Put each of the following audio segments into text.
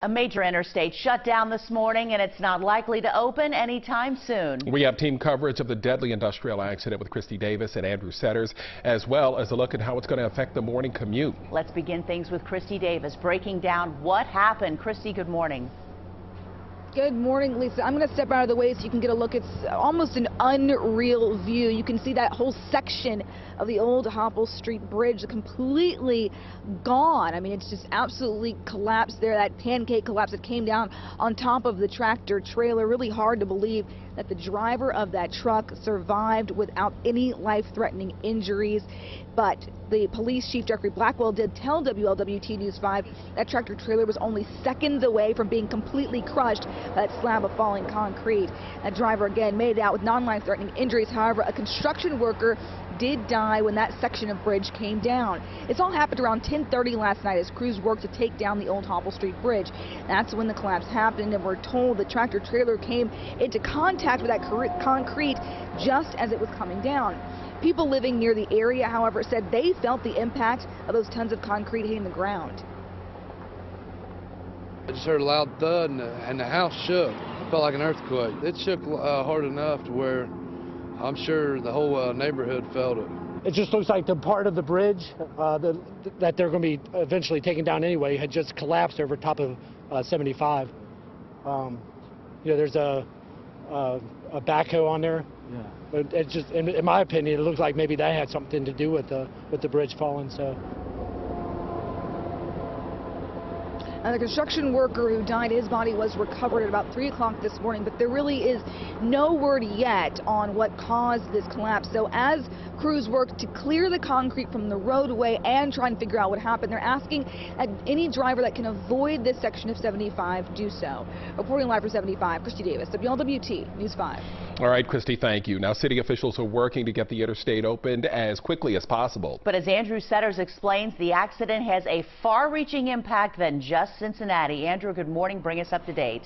A major interstate shut down this morning, and it's not likely to open anytime soon. We have team coverage of the deadly industrial accident with Christy Davis and Andrew Setters, as well as a look at how it's going to affect the morning commute. Let's begin things with Christy Davis breaking down what happened. Christy, good morning. Good morning, Lisa. I'm going to step out of the way so you can get a look. It's almost an unreal view. You can see that whole section of the old Hopple Street Bridge completely gone. I mean, it's just absolutely collapsed there. That pancake collapse that came down on top of the tractor trailer. Really hard to believe that the driver of that truck survived without any life-threatening injuries. But the police chief, Jeffrey Blackwell, did tell WLWT News 5 that tractor trailer was only seconds away from being completely crushed by that slab of falling concrete. That driver, again, made it out with non-life-threatening injuries. However, a construction worker did die when that section of bridge came down. This all happened around 10:30 last night as crews worked to take down the old Hopple Street Bridge. That's when the collapse happened, and we're told the tractor trailer came into contact with that concrete just as it was coming down. People living near the area, however, said they felt the impact of those tons of concrete hitting the ground. I just heard a loud thud and the house shook. It felt like an earthquake. It shook hard enough to where I'm sure the whole neighborhood felt it. It just looks like the part of the bridge that they're going to be eventually taking down anyway had just collapsed over top of 75. There's a backhoe on there. Yeah. But it just, in my opinion, it looks like maybe that had something to do with the bridge falling. So. And the construction worker who died, his body was recovered at about 3 o'clock this morning, but there really is no word yet on what caused this collapse. So as crews work to clear the concrete from the roadway and try and figure out what happened, they're asking that any driver that can avoid this section of 75 do so. Reporting live for 75, Christy Davis, WLWT News 5. All right, Christy, thank you. Now, city officials are working to get the interstate opened as quickly as possible. But as Andrew Setters explains, the accident has a far-reaching impact than just Cincinnati. Andrew, good morning. Bring us up to date.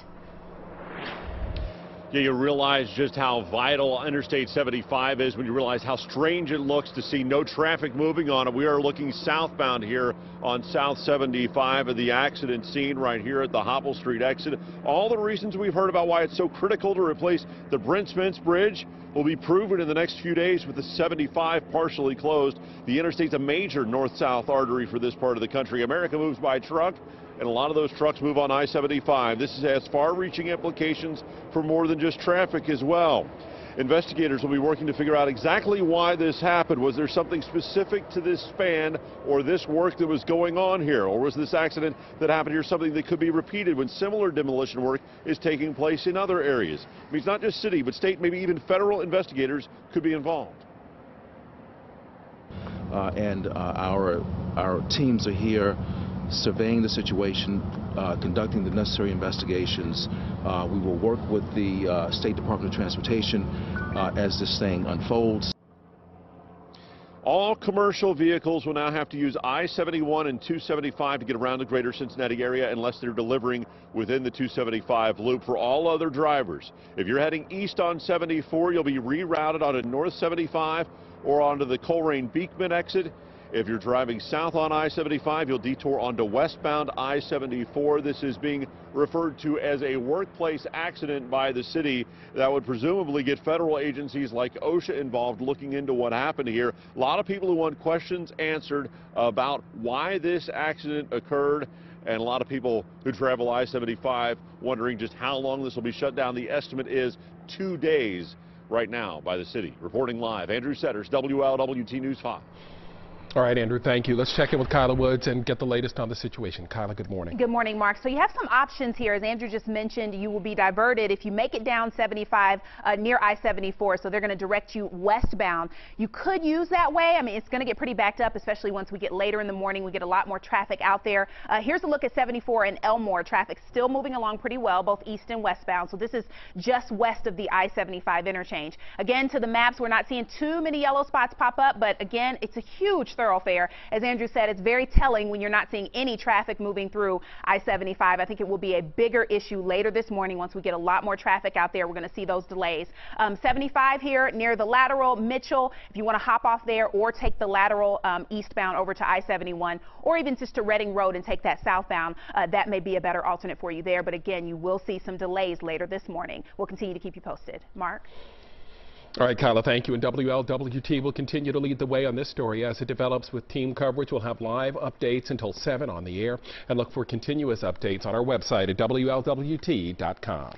Yeah, you realize just how vital Interstate 75 is when you realize how strange it looks to see no traffic moving on it. We are looking southbound here on South 75 at the accident scene right here at the Hopple Street exit. All the reasons we've heard about why it's so critical to replace the Brent Spence Bridge will be proven in the next few days with the 75 partially closed. The interstate's a major north-south artery for this part of the country. America moves by truck, and a lot of those trucks move on I-75. This has far-reaching implications for more than just traffic as well. Investigators will be working to figure out exactly why this happened. Was there something specific to this span or this work that was going on here? Or was this accident that happened here something that could be repeated when similar demolition work is taking place in other areas? It means not just city, but state, maybe even federal investigators could be involved. Our teams are here surveying the situation, conducting the necessary investigations. We will work with the State Department of Transportation as this thing unfolds. All commercial vehicles will now have to use I-71 and 275 to get around the greater Cincinnati area unless they're delivering within the 275 loop. For all other drivers, if you're heading east on 74, you'll be rerouted onto North 75 or onto the Colerain Beekman exit. If you're driving south on I-75, you'll detour onto westbound I-74. This is being referred to as a workplace accident by the city that would presumably get federal agencies like OSHA involved looking into what happened here. A lot of people who want questions answered about why this accident occurred, and a lot of people who travel I-75 wondering just how long this will be shut down. The estimate is 2 days right now by the city. Reporting live, Andrew Setters, WLWT News 5. All right, Andrew, thank you. Let's check in with Kyla Woods and get the latest on the situation. Kyla, good morning. Good morning, Mark. So you have some options here. As Andrew just mentioned, you will be diverted if you make it down 75 near I-74. So they're going to direct you westbound. You could use that way. I mean, it's going to get pretty backed up, especially once we get later in the morning. We get a lot more traffic out there. Here's a look at 74 in Elmore. Traffic still moving along pretty well, both east and westbound. So this is just west of the I-75 interchange. Again, to the maps, we're not seeing too many yellow spots pop up, but again, it's a huge thoroughfare. As Andrew said, it's very telling when you're not seeing any traffic moving through I-75. I think it will be a bigger issue later this morning once we get a lot more traffic out there. We're going to see those delays. 75 here near the lateral, Mitchell, if you want to hop off there or take the lateral eastbound over to I-71 or even just to Reading Road and take that southbound, that may be a better alternate for you there. But again, you will see some delays later this morning. We'll continue to keep you posted. Mark? All right, Kyla, thank you. And WLWT will continue to lead the way on this story as it develops with team coverage. We'll have live updates until 7 on the air and look for continuous updates on our website at WLWT.com.